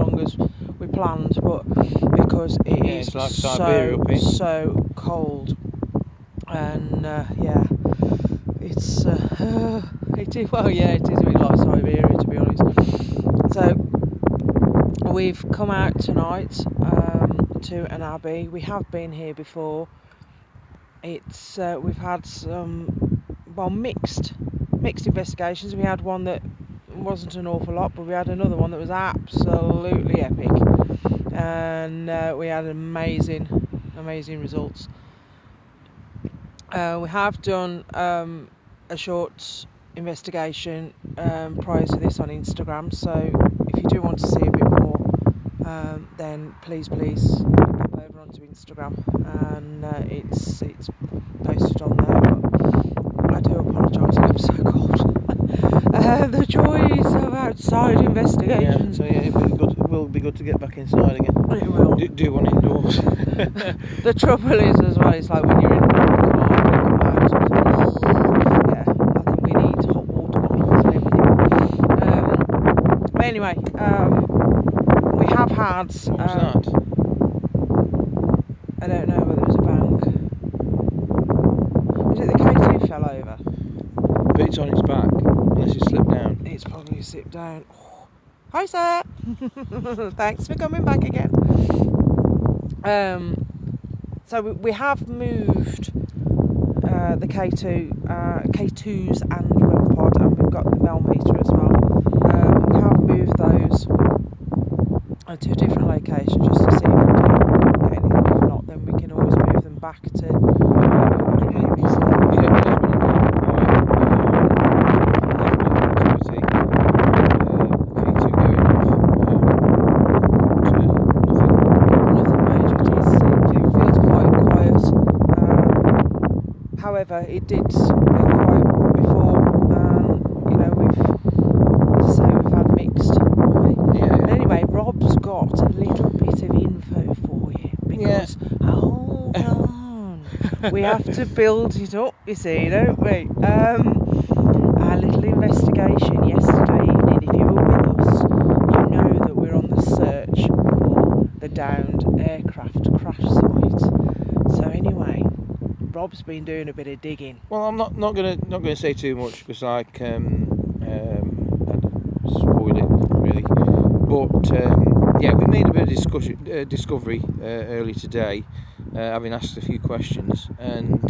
long as we planned, but because it is it's like Siberia up here. so cold, and it's it is it is a bit like Siberia, to be honest. So we've come out tonight to an abbey. We have been here before. It's we've had some mixed investigations. We had one that wasn't an awful lot, but we had another one that was absolutely epic, and we had amazing results. We have done a short investigation prior to this on Instagram, so if you do want to see a bit more, then please pop over onto Instagram, and it's posted on there. But I do apologise, I'm so cold. The joys of outside investigations. It will be good to get back inside again. It will. Do one indoors. The trouble is as well, it's like when you're in the car, you come out, I think we need hot water bottles and everything. But anyway, we have had... What was that? I don't know whether it was a bank. Was it the K2 fell over? But it's on its back, unless it slipped down. It's probably slipped down. Oh. Hi, sir. Thanks for coming back again. So we have moved the K2s and REM pod, and we've got the Mel meter as well. We have moved those to a different location just to see if we do get anything. If not, then we can always move them back to However, it did get quiet before, we've had mixed. But anyway, Rob's got a little bit of info for you, because hold on, we have to build it up, you see, don't we? Our little investigation yesterday evening, if you were with us, you know that we're on the search for the downed aircraft crash site. So anyway, Rob's been doing a bit of digging. Well, I'm not gonna say too much, because I'd spoil it really. But we made a bit of discovery early today, having asked a few questions, and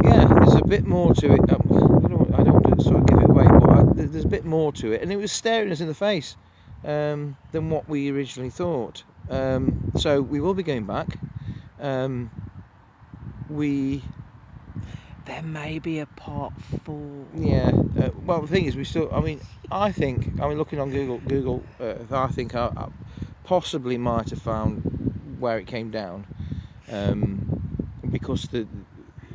there's a bit more to it. I don't want to sort of give it away, but there's a bit more to it, and it was staring us in the face than what we originally thought. So we will be going back. There may be a part 4. Yeah. Well, the thing is, I think looking on Google Earth, I think I possibly might have found where it came down, because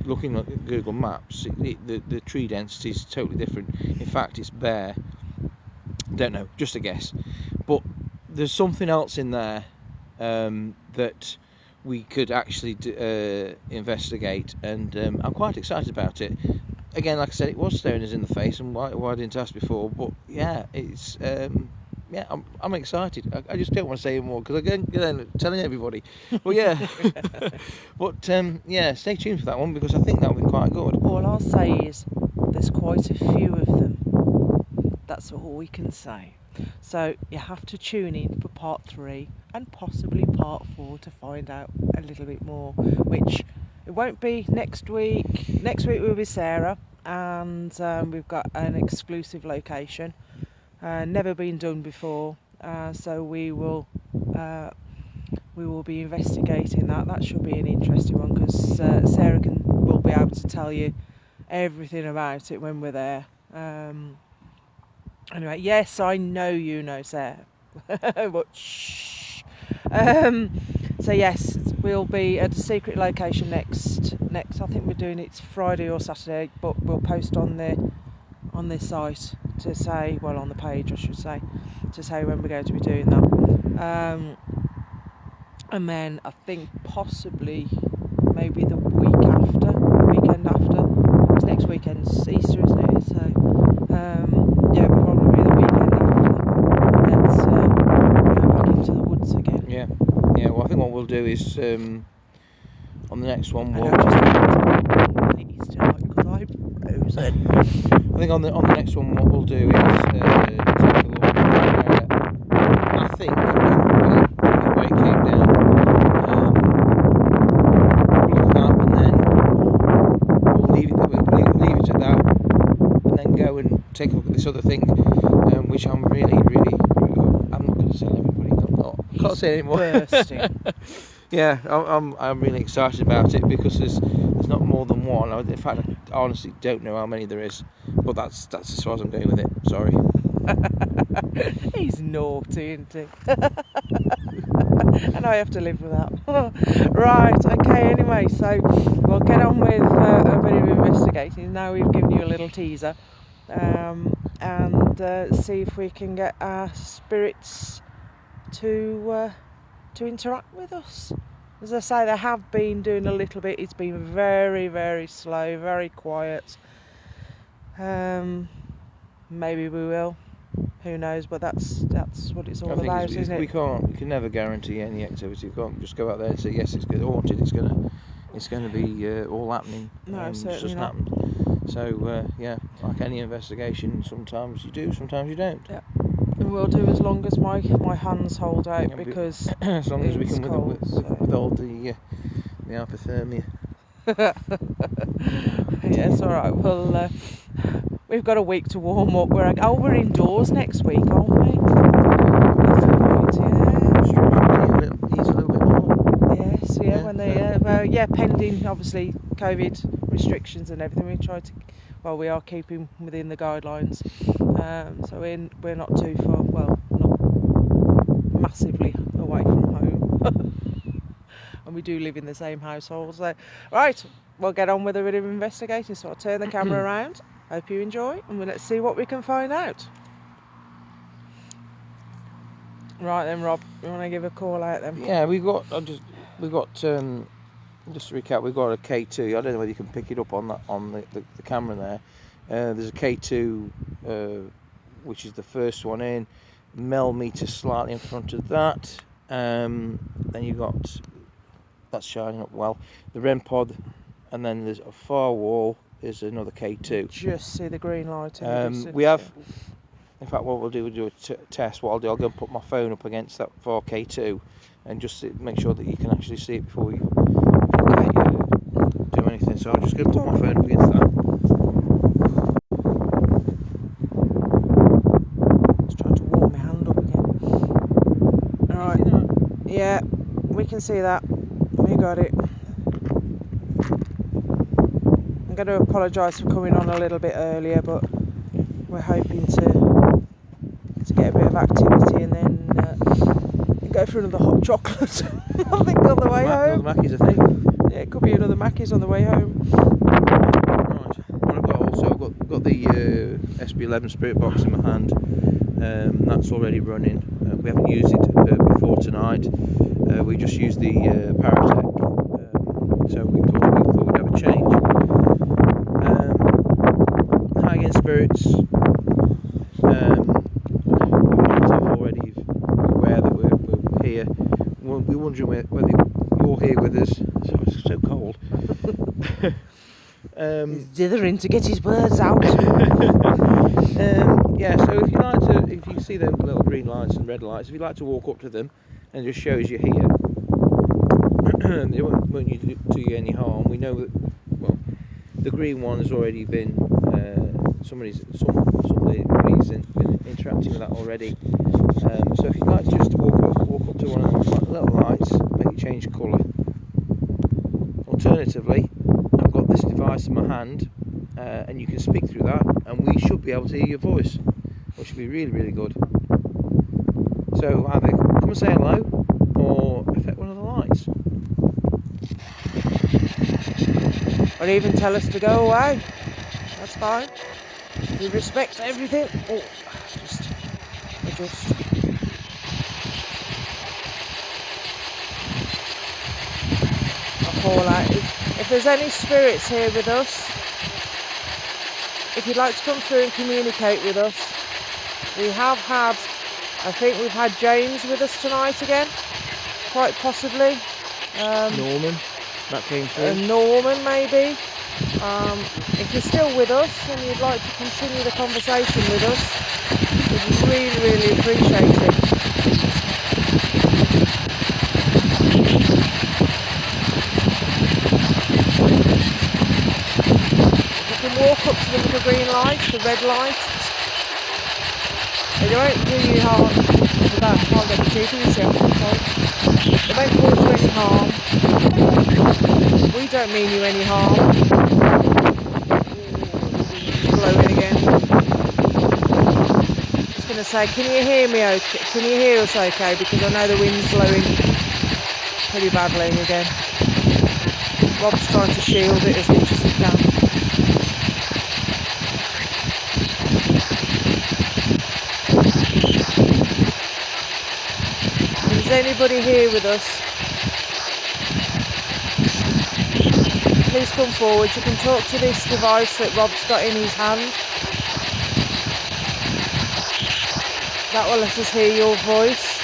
looking at Google Maps, the tree density is totally different. In fact, it's bare. Don't know, just a guess. But there's something else in there that we could actually investigate, and I'm quite excited about it. Again, like I said, it was staring us in the face, and why I didn't ask before, but it's I'm excited. I just don't want to say more, because I'm telling everybody. But but stay tuned for that one, because I think that'll be quite good. All I'll say is there's quite a few of them. That's all we can say. So you have to tune in for part 3 and possibly part 4 to find out a little bit more, which it won't be next week. Next week will be Sarah, and we've got an exclusive location, never been done before, so we will be investigating that. That should be an interesting one, because Sarah will be able to tell you everything about it when we're there. Anyway, yes, I know you know Sarah, but shh. So yes, we'll be at a secret location next. I think we're doing it Friday or Saturday, but we'll post on the site to say, well, on the page I should say, to say when we're going to be doing that. And then I think possibly maybe the weekend after. It's next weekend's Easter, isn't it? So probably the weekend after. do is on the next one I we'll. know just what it is tonight because I'm frozen. I think on the next one what we'll do is take a look at I think where it came down. We'll look at that and then we'll leave it at that, and then go and take a look at this other thing, which I'm really I'm not going to tell everybody. I can't say anymore. Bursting. Yeah, I'm really excited about it because there's not more than one. In fact, I honestly don't know how many there is, but that's as far as I'm going with it. Sorry. He's naughty, isn't he? And I have to live with that. Right, okay, anyway, so we'll get on with a bit of investigating. Now we've given you a little teaser, and see if we can get our spirits to interact with us. As I say, they have been doing a little bit. It's been very, very slow, very quiet. Maybe we will. Who knows? But that's what it's all about, isn't it? We can never guarantee any activity. We can't just go out there and say yes, it's haunted. It's going to be all happening. No, certainly it doesn't not. happen. So yeah, like any investigation, sometimes you do, sometimes you don't. Yeah. And we'll do as long as my hands hold out, because as long as we can cold, withhold the hypothermia. Yes, all right. Well, we've got a week to warm up. We're indoors next week, aren't we? That's the point, yeah. Ease a little bit more. Yes, yeah. When they, pending obviously COVID restrictions and everything, we try to. Well, we are keeping within the guidelines, so we're not too far. Well, not massively away from home, and we do live in the same household. So, right, we'll get on with a bit of investigating. So I'll turn the camera around. Hope you enjoy, and let's see what we can find out. Right then, Rob, you want to give a call out then? Yeah, we got. Just to recap, we've got a K2. I don't know whether you can pick it up on the camera there. There's a K2, which is the first one in. Meter slightly in front of that. Then you've got that's shining up well. The REM pod, and then there's a far wall. There's another K2. Just see the green light. We have. In fact, what we'll do a test. What I'll do, I'll go and put my phone up against that 4K2 and just make sure that you can actually see it before we do anything. So I'm just going to put my phone up against that. Just trying to warm my hand up again. Alright. Yeah, we can see that. We got it. I'm going to apologise for coming on a little bit earlier, but we're hoping to get a bit of activity and then go for another hot chocolate. I think on the way home. Another Mackey's, I think. Yeah, it could be another Mackey's on the way home. Right. I've got the SB11 spirit box in my hand. That's already running. We haven't used it before tonight. We just used the Paratech. So we thought we'd have a change. High end spirits. Already aware that we're here. We're wondering whether you're here with us. It's so cold. He's dithering to get his words out. Yeah, so if you see them little green lights and red lights, if you'd like to walk up to them and it just shows you're here, they won't do you any harm. We know that, well, the green one has already been, somebody's been interacting with that already. So if you'd like to just walk up to one of those little lights, make it change colour. Alternatively, I've got this device in my hand, and you can speak through that, and we should be able to hear your voice, which would be really, really good. So either come and say hello, or affect one of the lights. Or even tell us to go away. That's fine. We respect everything. Oh, just adjust. I'll call out. If there's any spirits here with us, if you'd like to come through and communicate with us, we have had, I think we've had James with us tonight again. quite possibly. Norman, that came through. Norman, maybe. If you're still with us and you'd like to continue the conversation with us, we'd really, really appreciate it. You can walk up to the little green light, the red light. They won't do you harm. You can't get the teeth in yourself. They won't cause you any harm. We don't mean you any harm. It's blowing again. I was going to say, can you hear me okay? Can you hear us okay? Because I know the wind's blowing pretty badly again. Rob's trying to shield it as much as he can. Is anybody here with us? Please come forward. You can talk to this device that Rob's got in his hand. That will let us hear your voice,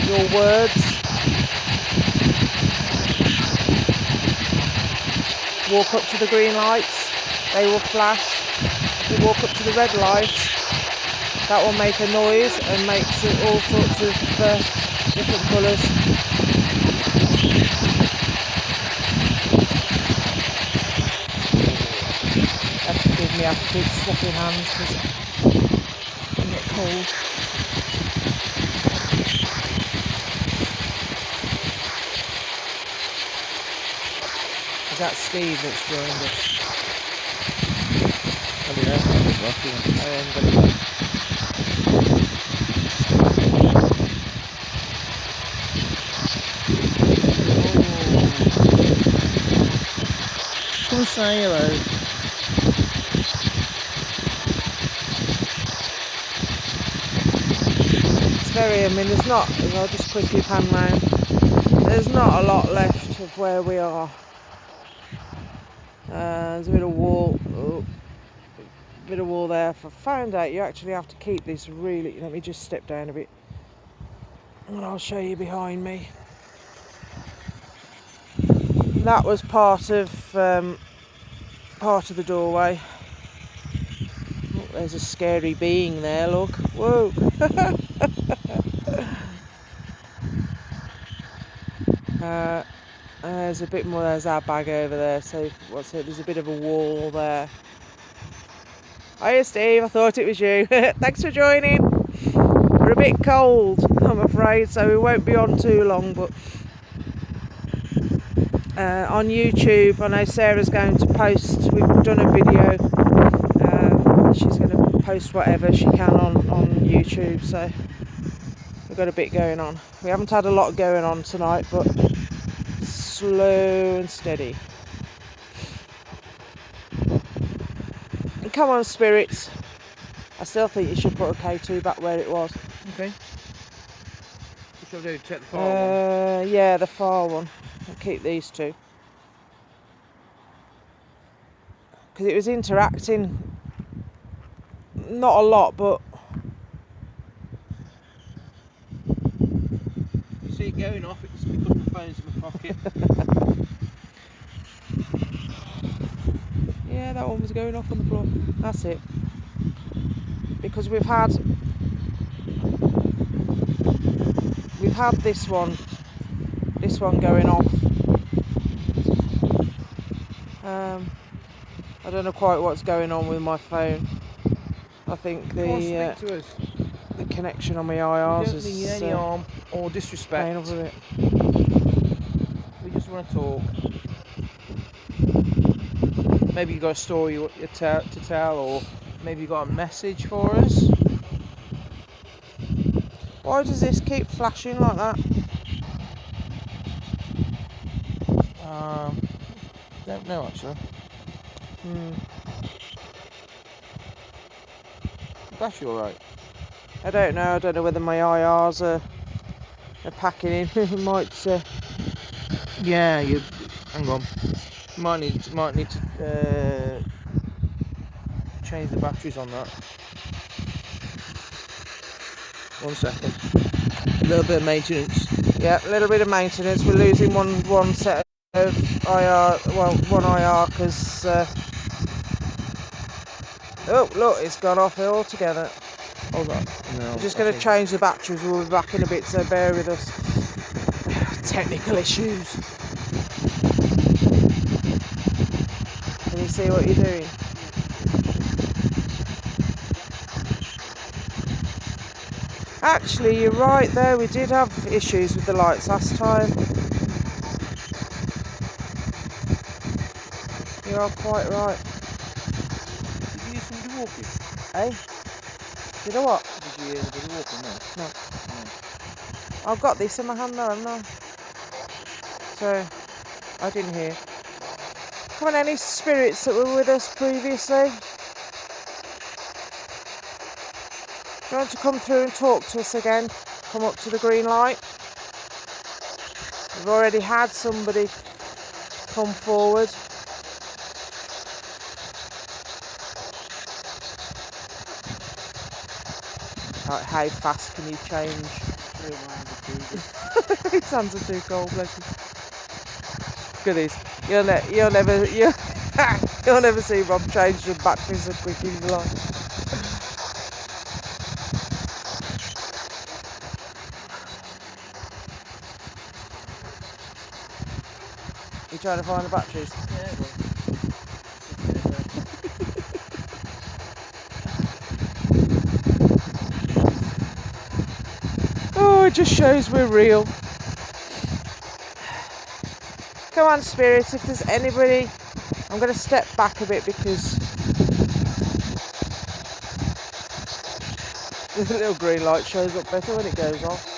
your words. Walk up to the green lights, they will flash. You walk up to the red lights, that will make a noise and makes it all sorts of different colours. Have to give me a big sloppy hands because I get cold. Is that Steve that's joined us? I don't know. I am going to go. Come say hello. It's very, I mean, there's not, I'll just quickly pan round. There's not a lot left of where we are. There's a bit of wall, bit of wall there. I found out you actually have to keep this really, let me just step down a bit and I'll show you behind me. That was part of the doorway. Oh, there's a scary being there, look. Whoa. There's a bit more, there's our bag over there, so what's it, there's a bit of a wall there. Hiya Steve, I thought it was you. Thanks for joining. We're a bit cold, I'm afraid, so we won't be on too long, but on YouTube, I know Sarah's going to post, we've done a video, she's going to post whatever she can on YouTube, so we've got a bit going on. We haven't had a lot going on tonight, but slow and steady. And come on, spirits. I still think you should put a K2 back where it was. Okay. What shall I do? Take the far one? Yeah, the far one. I'll keep these two. Because it was interacting. Not a lot, but... You see it going off, it's because my phone's in my pocket. Yeah, that one was going off on the floor. That's it. Because we've had this one going off. I don't know quite what's going on with my phone. I think the connection on my IRs is don't mean any harm or disrespect. playing off a bit. We just want to talk. Maybe you got a story to tell, or maybe you got a message for us. Why does this keep flashing like that? Don't know actually. That's you alright. I don't know. I don't know whether my IRs are packing in. It might. Yeah, you. Hang on. Might need to change the batteries on that. 1 second. A little bit of maintenance. Yeah, a little bit of maintenance. We're losing one set of IR, well, one IR because oh look, it's gone off altogether. Hold on. No, We're just going to change the batteries. We'll be back in a bit, so bear with us. Technical issues. Can you see what you're doing? Actually, you're right there. We did have issues with the lights last time. You are quite right. Did you hear somebody walking? Eh? You know what? Did you hear anybody walking there? No. I've got this in my hand now, haven't I? So, I didn't hear. Come on, any spirits that were with us previously? Do you want to come through and talk to us again? Come up to the green light. We've already had somebody come forward. Right, how fast can you change? His hands are too cold, bless you. Look at this. You'll never see Rob change the batteries so quick in his life. You trying to find the batteries? Yeah, well. Oh, it just shows we're real. Come on, spirits, if there's anybody... I'm going to step back a bit because... the little green light shows up better when it goes off.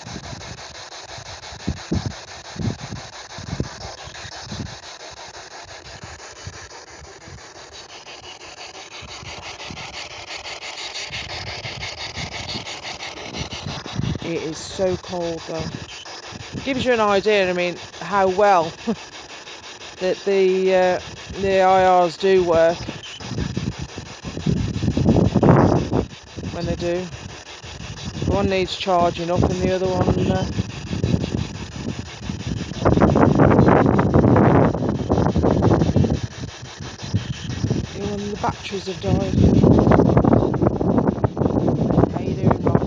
It is so cold though. Gives you an idea, I mean, how well that the IRs do work when they do. One needs charging up and the other one when the batteries have died. How you doing, Rob?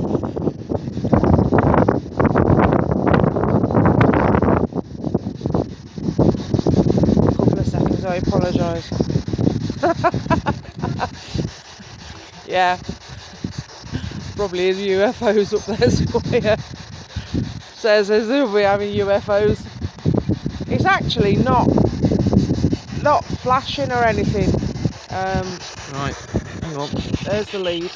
Couple of seconds, I apologise. Yeah. Probably the UFOs up there somewhere. Says as if we're having UFOs. It's actually not flashing or anything. Right, hang on. There's the lead.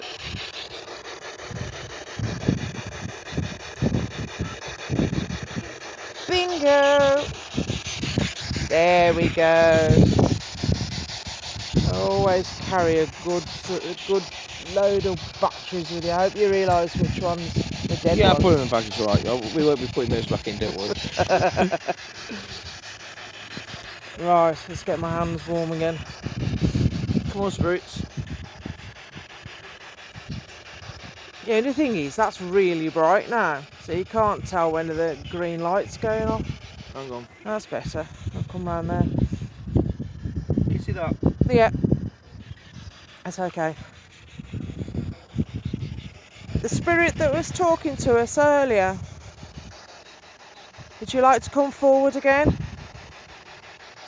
Bingo! There we go. Always carry a good load of batteries with you. I hope you realise which ones the dead Yeah, ones. I'll put them in the bag, it's alright. We won't be putting those back in, don't worry. Right, let's get my hands warm again. Come on, spirits. The only thing is, that's really bright now, so you can't tell when the green light's going off. Hang on. That's better. I'll come round there. Can you see that? Yeah, that's okay. The spirit that was talking to us earlier, would you like to come forward again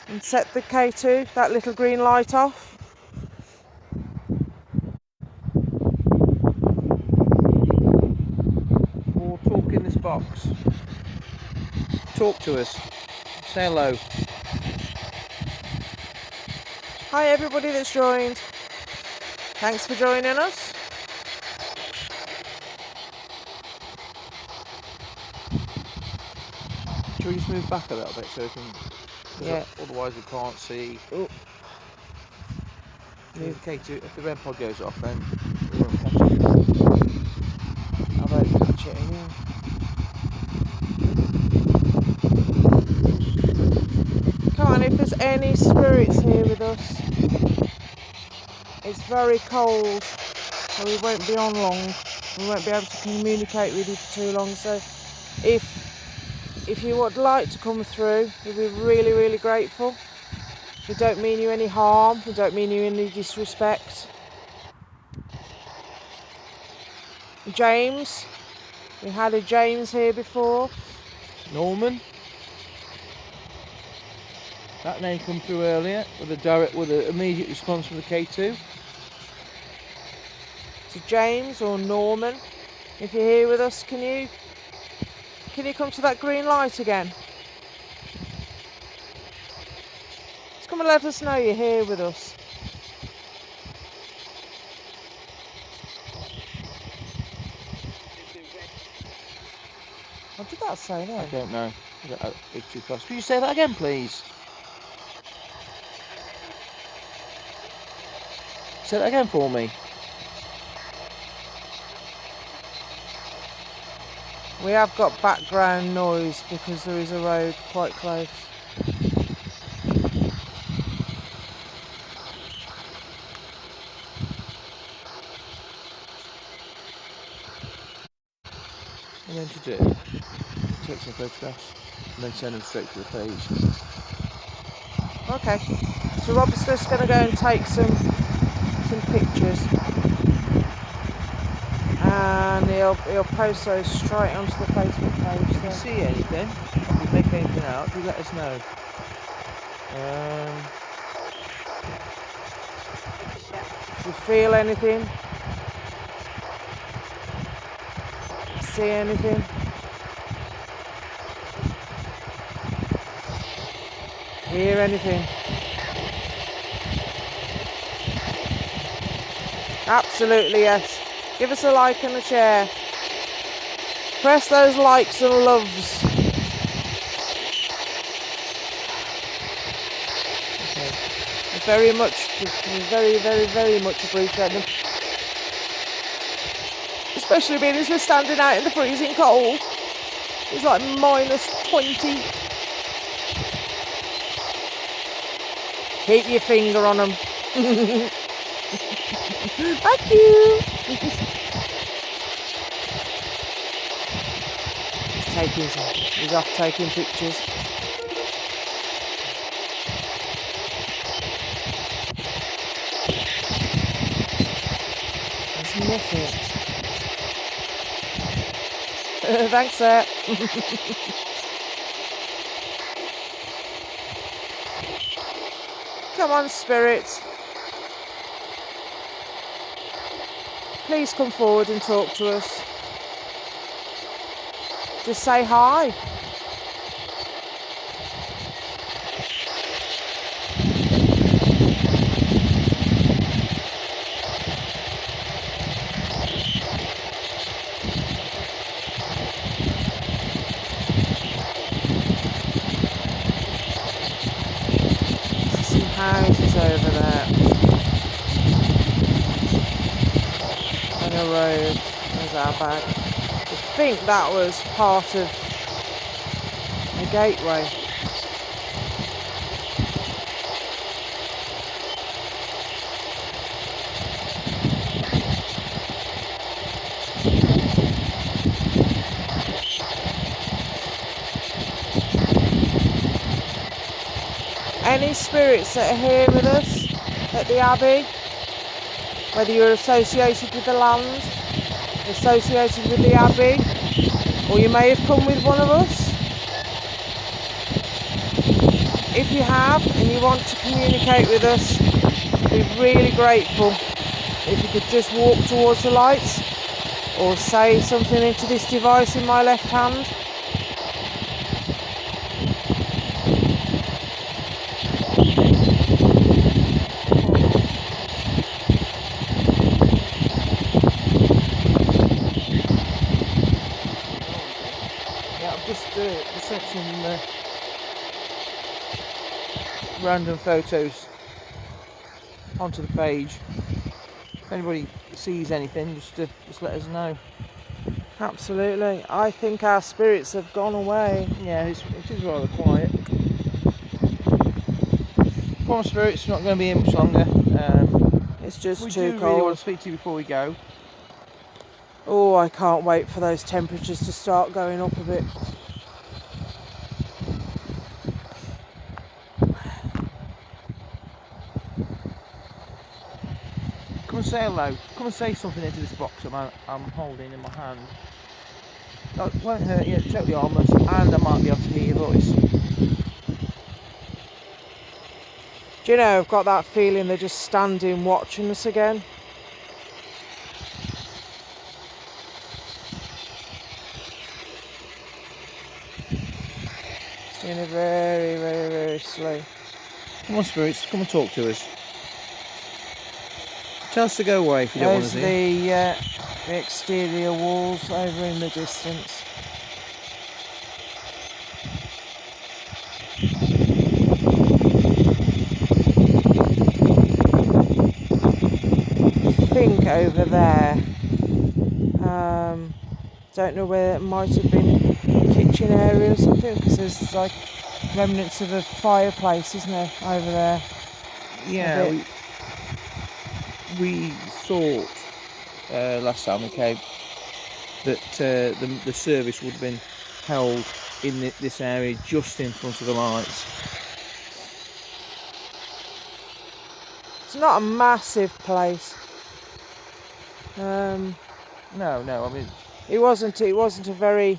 and set the K2, that little green light off? Or talk in this box. Talk to us. Say hello. Hi everybody that's joined. Thanks for joining us. Should we just move back a little bit so we can... Yeah. Otherwise we can't see. Oh. If the red pod goes off, then we won't catch it. I won't catch it anyway. Come on, if there's any spirits here with us. It's very cold, so we won't be on long. We won't be able to communicate with you for too long, so If you would like to come through, we'd be really, really grateful. We don't mean you any harm. We don't mean you any disrespect. James, we had a James here before. Norman. That name come through earlier with an immediate response from the K2. So James or Norman, if you're here with us, can you come to that green light again? Just come and let us know you're here with us. What did that say then? I don't know. It's too fast. Could you say that again, please? Say that again for me. We have got background noise because there is a road quite close. I'm going to do take some photographs and then send them straight to the page. Okay, so Rob's just going to go and take some pictures, and he'll post those straight onto the Facebook page. If you see anything, if you make anything out, do let us know. If you feel anything, see anything, hear anything. Absolutely, yes. Give us a like and a share. Press those likes and loves. Okay. Very much, very, very, very much appreciate them. Especially being as we're standing out in the freezing cold. It's like -20. Keep your finger on them. Thank you. He's off taking pictures. There's nothing. Thanks, sir. Come on, spirits. Please come forward and talk to us. Just say hi. Some houses over there. And a road. There's our bag. I think that was part of the gateway. Any spirits that are here with us at the Abbey, whether you're associated with the land, associated with the Abbey, or you may have come with one of us. If you have and you want to communicate with us, we'd be really grateful if you could just walk towards the lights or say something into this device in my left hand. Just sent some random photos onto the page. If anybody sees anything, just let us know. Absolutely. I think our spirits have gone away. Yeah, it is rather quiet. Come on, spirits, not going to be here much longer. It's just we too do cold. really want to speak to you before we go. Oh, I can't wait for those temperatures to start going up a bit. Come and say hello. Come and say something into this box I'm holding in my hand. That won't hurt you, totally harmless, and I might be able to hear your voice. Do you know, I've got that feeling they're just standing watching us again. It's doing it very, very, very slow. Come on, spirits, come and talk to us. Tell us to go away if you don't want us here. The exterior walls over in the distance. I think over there, don't know where it might have been kitchen area or something, because there's like remnants of a fireplace, isn't there, over there? Yeah, we thought last time we came that the service would have been held in this area just in front of the lights. It's not a massive place. No, I mean it wasn't a very.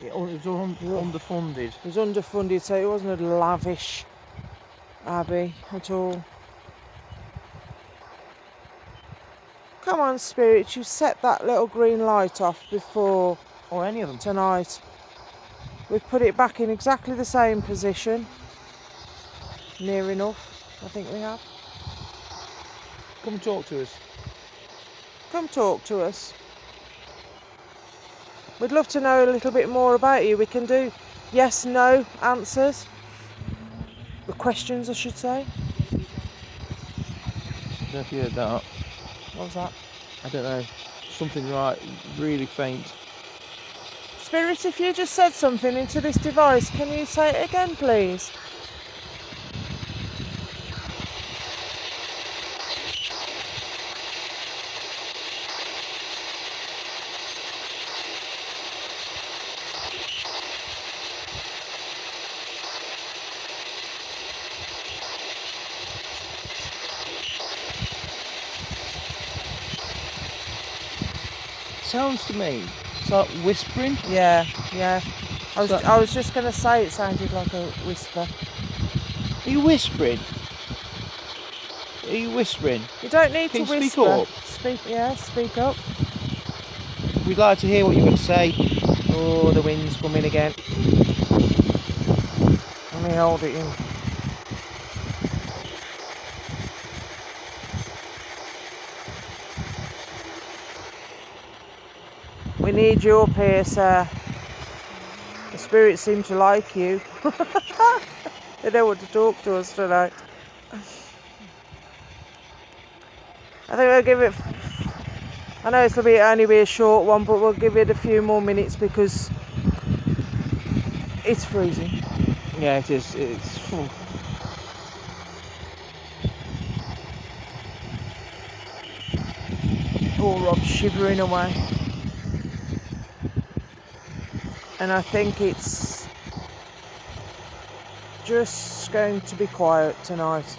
It was underfunded. It was underfunded, so it wasn't a lavish Abbey at all. Come on, Spirit, you set that little green light off before. Or any of them. Tonight. We've put it back in exactly the same position. Near enough, I think we have. Come and talk to us. Come talk to us. We'd love to know a little bit more about you. We can do yes, no answers. The questions, I should say. I don't know if you heard that. What was that? I don't know. Something really faint. Spirit, if you just said something into this device, can you say it again, please? Sounds to me, it's like whispering. Yeah. I was just going to say it sounded like a whisper. Are you whispering? Are you whispering? You don't need Can to you whisper. speak up? Speak up. We'd like to hear what you're going to say. Oh, the wind's coming again. Let me hold it in. We need you up here, sir. The spirits seem to like you. They don't want to talk to us tonight. I think we'll give it. I know it'll only be a short one, but we'll give it a few more minutes because it's freezing. Yeah, it is. It's. Poor Rob's shivering away. And I think it's just going to be quiet tonight.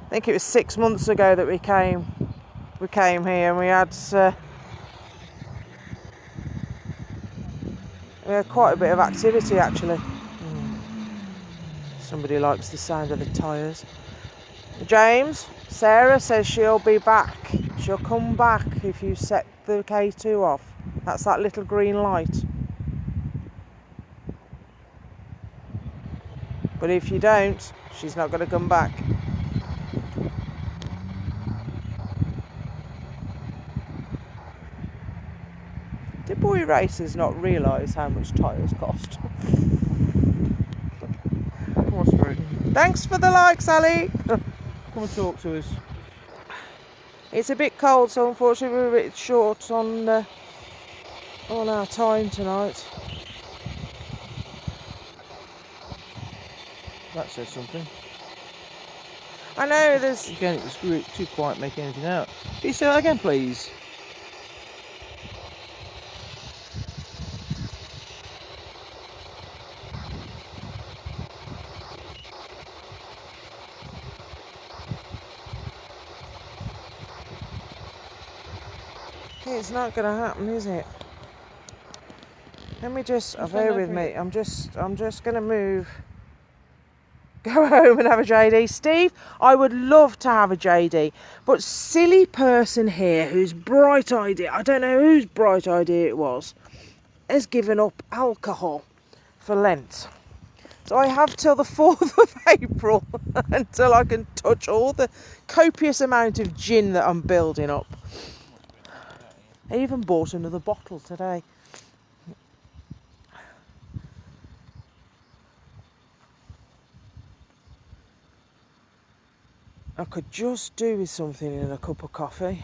I think it was 6 months ago that we came here, and we had quite a bit of activity actually. Somebody likes the sound of the tyres. James, Sarah says she'll be back. She'll come back if you set the K2 off. That's that little green light. But if you don't, she's not going to come back. Did boy racers not realise how much tyres cost? Come on, Spirit. Thanks for the like, Sally. Come and talk to us. It's a bit cold, so unfortunately we're a bit short on our time tonight. That says something. I know there's. Again, it's too quiet, make anything out. Can you say that again, please? It's not going to happen, is it? Let me just. Just Bear stand with over me. it. I'm just going to move. Go home and have a JD. Steve, I would love to have a JD, but silly person here whose bright idea, I don't know whose bright idea it was, has given up alcohol for Lent. So I have till the 4th of April until I can touch all the copious amount of gin that I'm building up. I even bought another bottle today. I could just do with something in a cup of coffee.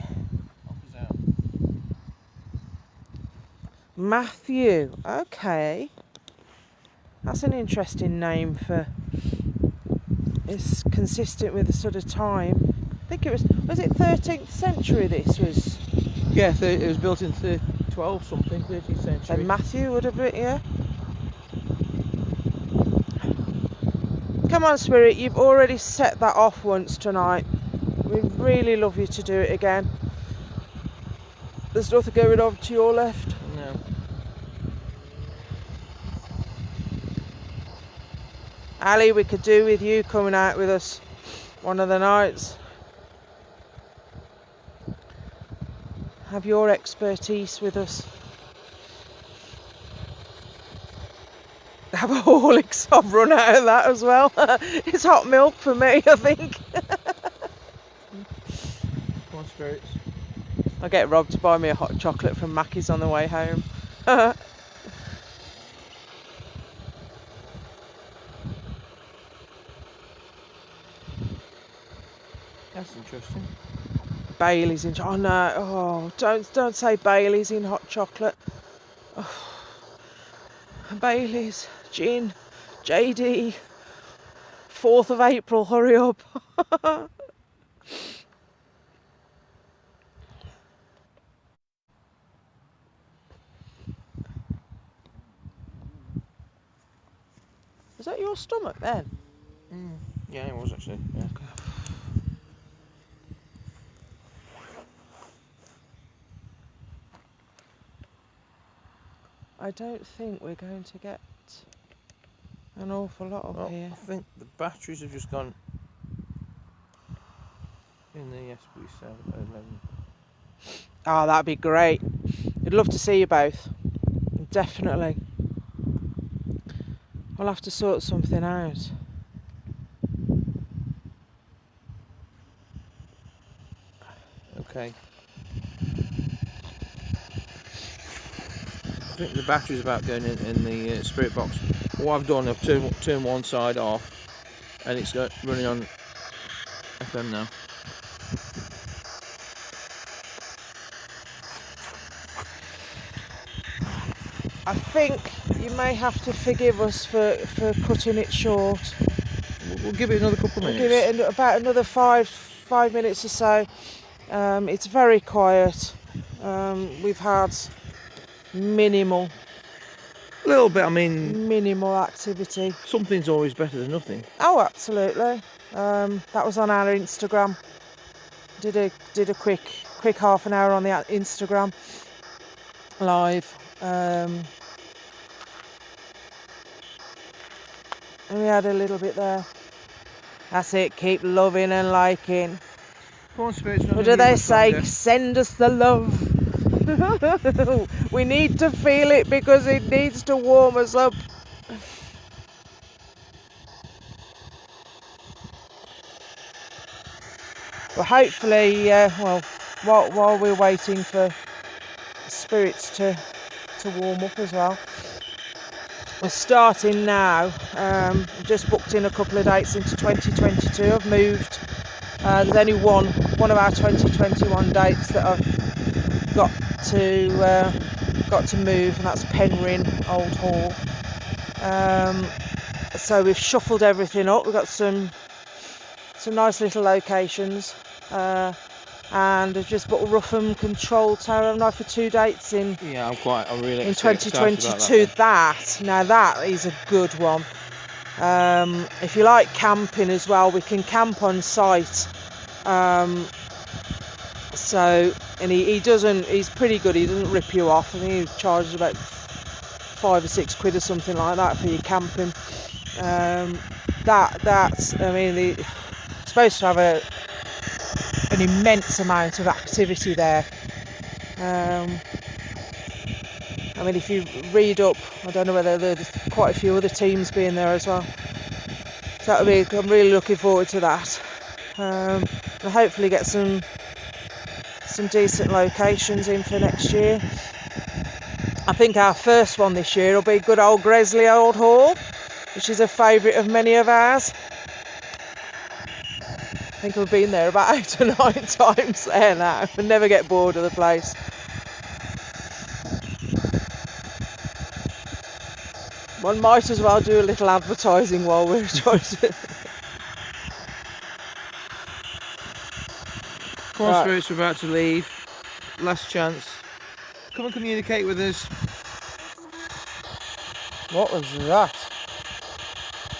Matthew, okay. That's an interesting name for. It's consistent with the sort of time. I think it was it 13th century this was? Yeah, it was built in 12 something, 13th century. So Matthew would have been, yeah. Come on, Spirit, you've already set that off once tonight. We'd really love you to do it again. There's nothing going on to your left. No. Ali, we could do with you coming out with us one of the nights. Have your expertise with us. Have a Horlicks. I've run out of that as well. It's hot milk for me, I think. Come on, Spirits. I'll get Rob to buy me a hot chocolate from Mackey's on the way home. That's interesting. Bailey's in. Oh no! Oh, don't say Bailey's in hot chocolate. Oh. Bailey's, gin, JD. 4th of April. Hurry up! Is that your stomach then? Yeah, it was actually. Yeah. Okay. I don't think we're going to get an awful lot up here. I think the batteries have just gone in the SB711. Oh, that'd be great. I'd love to see you both. Definitely. I'll have to sort something out. Okay. I think the battery's about going in the spirit box. What I've done, I've turned one side off, and it's running on FM now. I think you may have to forgive us for cutting it short. We'll give it another couple of minutes. We'll give it about another five minutes or so. It's very quiet. We've had minimal activity. Something's always better than nothing. Oh, absolutely. That was on our Instagram. Did a quick half an hour on the Instagram live. And we had a little bit there. That's it. Keep loving and liking. Come on, Spirits. What do they say? Send us the love. We need to feel it because it needs to warm us up. Well, hopefully, while we're waiting for spirits to warm up as well, we're starting now. Just booked in a couple of dates into 2022. I've moved. There's only one of our 2021 dates that I've got to move, and that's Penryn Old Hall. So we've shuffled everything up. We've got some some nice little locations. And I've just bought a Rougham control tower, haven't I, for 2 dates in Yeah, I'm really in excited about 2022. Now that is a good one. If you like camping as well, we can camp on site. And he's pretty good. He doesn't rip you off. I think he charges about 5 or 6 quid or something like that for your camping. They're supposed to have an immense amount of activity there. If you read up, I don't know whether there's quite a few other teams being there as well. So I'm really looking forward to that. And hopefully get some decent locations in for next year. I think our first one this year will be good old Gresley Old Hall, which is a favourite of many of ours. I think we've been there about 8 or 9 times there now and never get bored of the place. One might as well do a little advertising while we're trying to... Come on, Spirits, we're about to leave. Last chance. Come and communicate with us. What was that?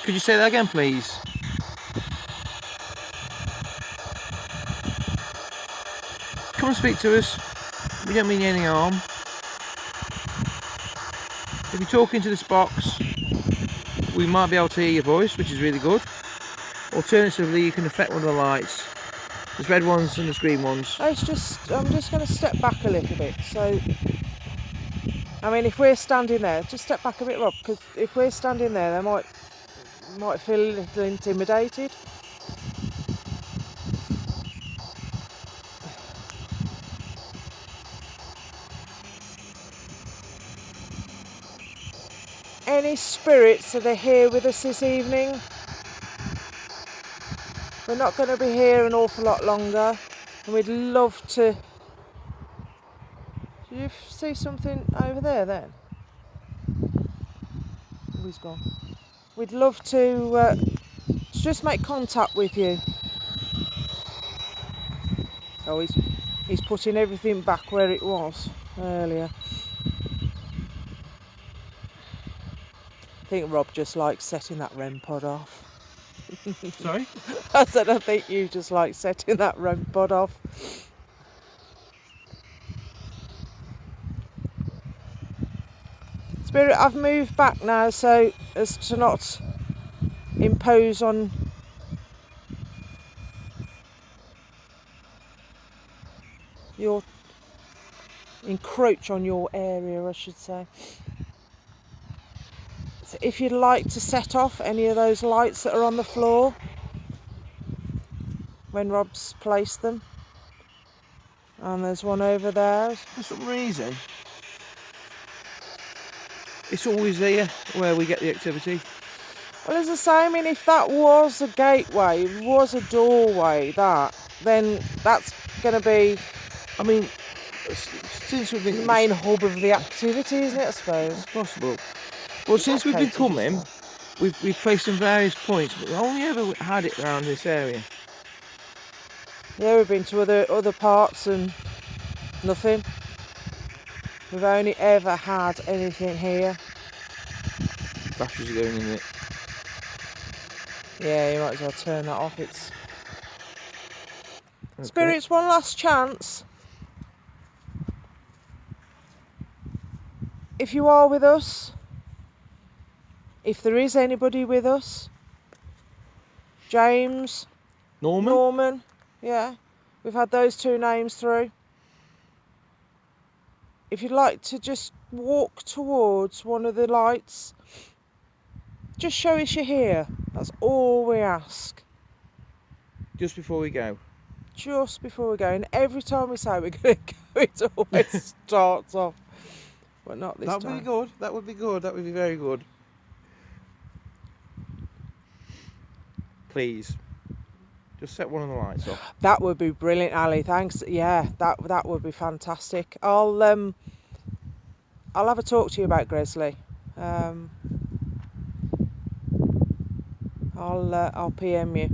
Could you say that again, please? Come and speak to us. We don't mean any harm. If you're talking to this box, we might be able to hear your voice, which is really good. Alternatively, you can affect one of the lights. There's red ones and there's green ones. I'm just going to step back a little bit. So, if we're standing there, just step back a bit, Rob, because if we're standing there, they might feel a little intimidated. Any spirits that are here with us this evening? We're not going to be here an awful lot longer, and we'd love to... Do you see something over there then? Oh, he's gone. We'd love to just make contact with you. Oh, he's putting everything back where it was earlier. I think Rob just likes setting that REM pod off. Sorry? I said I think you just like setting that REM pod off. Spirit, I've moved back now so as to not impose on encroach on your area, I should say. So if you'd like to set off any of those lights that are on the floor when Rob's placed them, and there's one over there. For some reason, it's always there where we get the activity. Well, as I say, if that was a gateway, was a doorway, then that's going to be... since we've been... the main hub of the activity, isn't it, I suppose? It's possible. Well, since we've been coming, we've placed in various points, but we've only ever had it around this area. Yeah, we've been to other parts and nothing. We've only ever had anything here. Batteries are going in it. Yeah, you might as well turn that off. It's... Okay. Spirits, one last chance. If you are with us, if there is anybody with us, James, Norman, yeah, we've had those 2 names through. If you'd like to just walk towards one of the lights, just show us you're here. That's all we ask. Just before we go. Just before we go. And every time we say we're going to go, it always starts off. But not this time. That would be good. That would be good. That would be very good. Please, just set one of the lights off. That would be brilliant, Ali. Thanks. Yeah, that would be fantastic. I'll have a talk to you about Gresley. I'll PM you.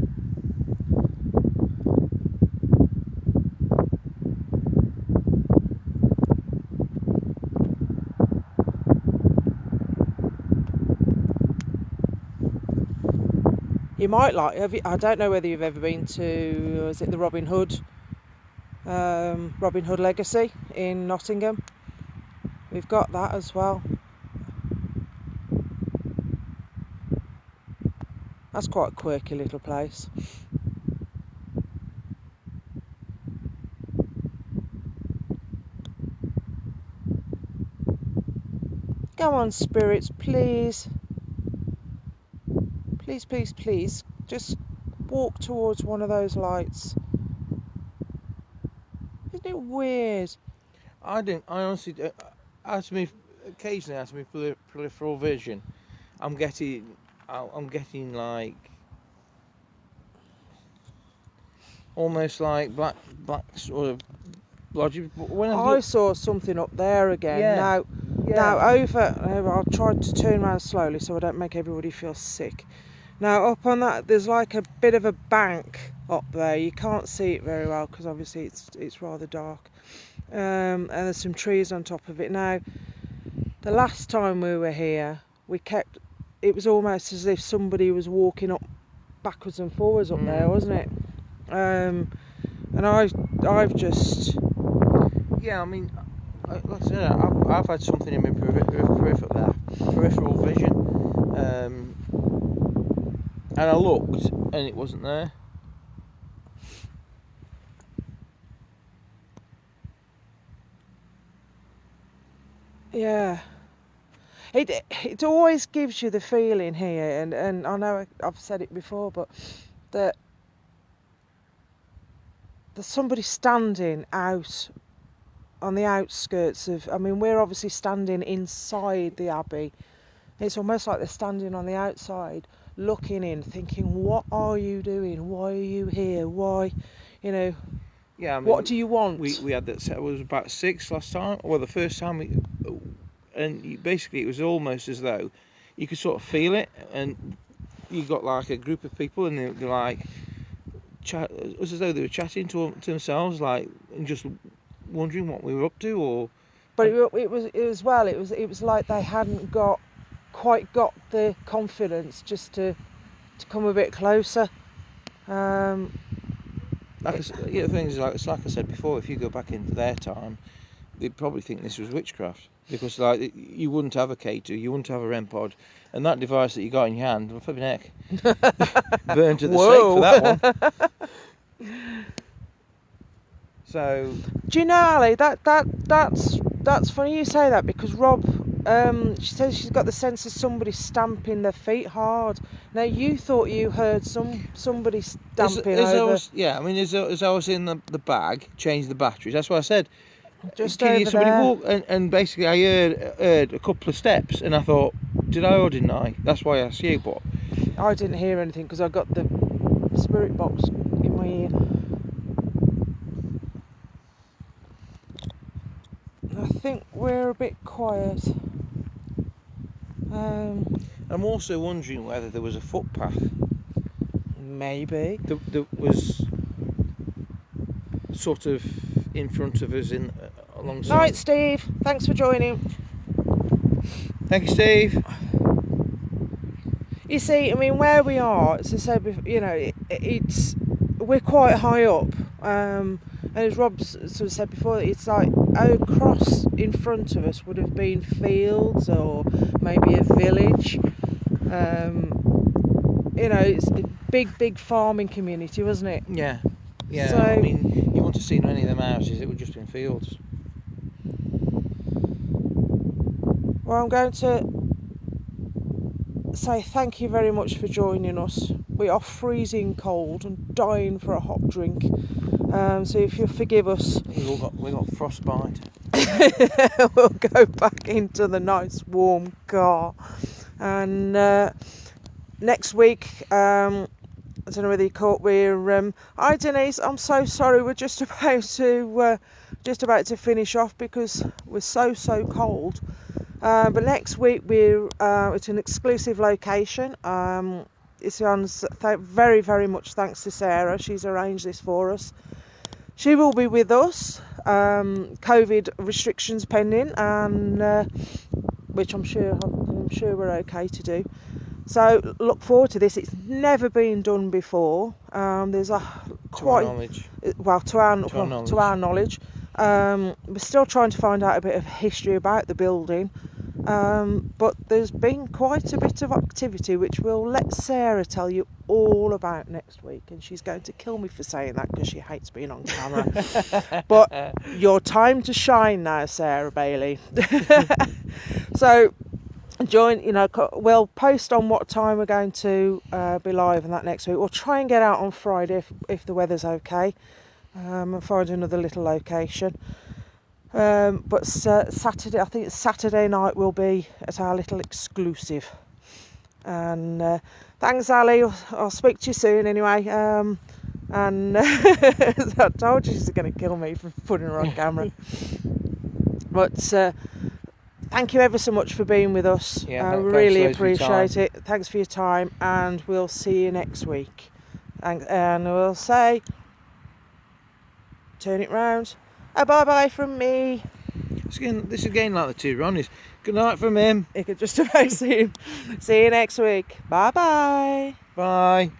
You might like. I don't know whether you've ever been to. Is it the Robin Hood Legacy in Nottingham? We've got that as well. That's quite a quirky little place. Go on, spirits, please. Please, please, please. Just walk towards one of those lights. Isn't it weird? I honestly, occasionally, as my peripheral vision, I'm getting like almost like black sort of blodgy. I saw something up there again. Yeah. Now I'll try to turn around slowly so I don't make everybody feel sick. Now up on that, there's like a bit of a bank up there. You can't see it very well because obviously it's rather dark. And there's some trees on top of it. Now, the last time we were here, it was almost as if somebody was walking up backwards and forwards up there, wasn't it? And I've just... Yeah, I mean, like I said, I've had something in my peripheral vision, and I looked, and it wasn't there. Yeah. It always gives you the feeling here, and I know I've said it before, but that there's somebody standing out on the outskirts of... I mean, we're obviously standing inside the Abbey. It's almost like they're standing on the outside, looking in, thinking, what are you doing? Why are you here? Why, Yeah, I mean, what do you want? We had that set. It was about 6 last time. Well, the first time basically it was almost as though you could sort of feel it, and you got like a group of people, and they're like it was as though they were chatting to themselves, like, and just wondering what we were up to, or. But it was like they hadn't quite got the confidence just to come a bit closer. The thing is, it's like I said before, if you go back into their time, they'd probably think this was witchcraft, because like you wouldn't have a K2, you wouldn't have a REM pod, and that device that you got in your hand, well, flipping heck, burned to the stake for that one. So, do you know, Ali, that's funny you say that, because Rob, she says she's got the sense of somebody stamping their feet hard. Now, you thought you heard somebody stamping over. As I was in the bag, changed the batteries. That's what I said. Just Can over you somebody there. walk? And basically, I heard a couple of steps, and I thought, did I or didn't I? That's why I asked you. But I didn't hear anything because I got the spirit box in my ear. I think we're a bit quiet. I'm also wondering whether there was a footpath. Maybe. That was sort of in front of us, alongside. Night, Steve. Thanks for joining. Thank you, Steve. You see, I mean, where we are, as I said, we're quite high up, and as Rob sort of said before, it's like across in front of us would have been fields or maybe a village. It's a big farming community, wasn't it? Yeah. So, I mean, you wouldn't have seen any of them houses; it would just been fields. Well, I'm going to say thank you very much for joining us. We are freezing cold and dying for a hot drink, so if you'll forgive us, we got frostbite. we'll go back into the nice warm car, and next week, I don't know whether you caught, hi Denise, I'm so sorry, we're just about to finish off because we're so cold. But next week we're at an exclusive location. It's on very, very much thanks to Sarah. She's arranged this for us. She will be with us. COVID restrictions pending, and which I'm sure we're okay to do. So look forward to this. It's never been done before. There's a quite knowledge. well to our knowledge. We're still trying to find out a bit of history about the building, but there's been quite a bit of activity which we'll let Sarah tell you all about next week, and she's going to kill me for saying that because she hates being on camera. But your time to shine now, Sarah Bailey. So join, we'll post on what time we're going to be live and that next week. We'll try and get out on Friday if the weather's okay, and find another little location. But Saturday, I think it's Saturday night, will be at our little exclusive. And thanks, Ali. I'll speak to you soon anyway. And I told you she's going to kill me for putting her on camera. But thank you ever so much for being with us. I really appreciate it. Thanks for your time, and we'll see you next week. And we'll say, turn it round, a bye-bye from me. This is again like the two Ronnies. Good night from him. You could just about see him. See you next week. Bye-bye. Bye.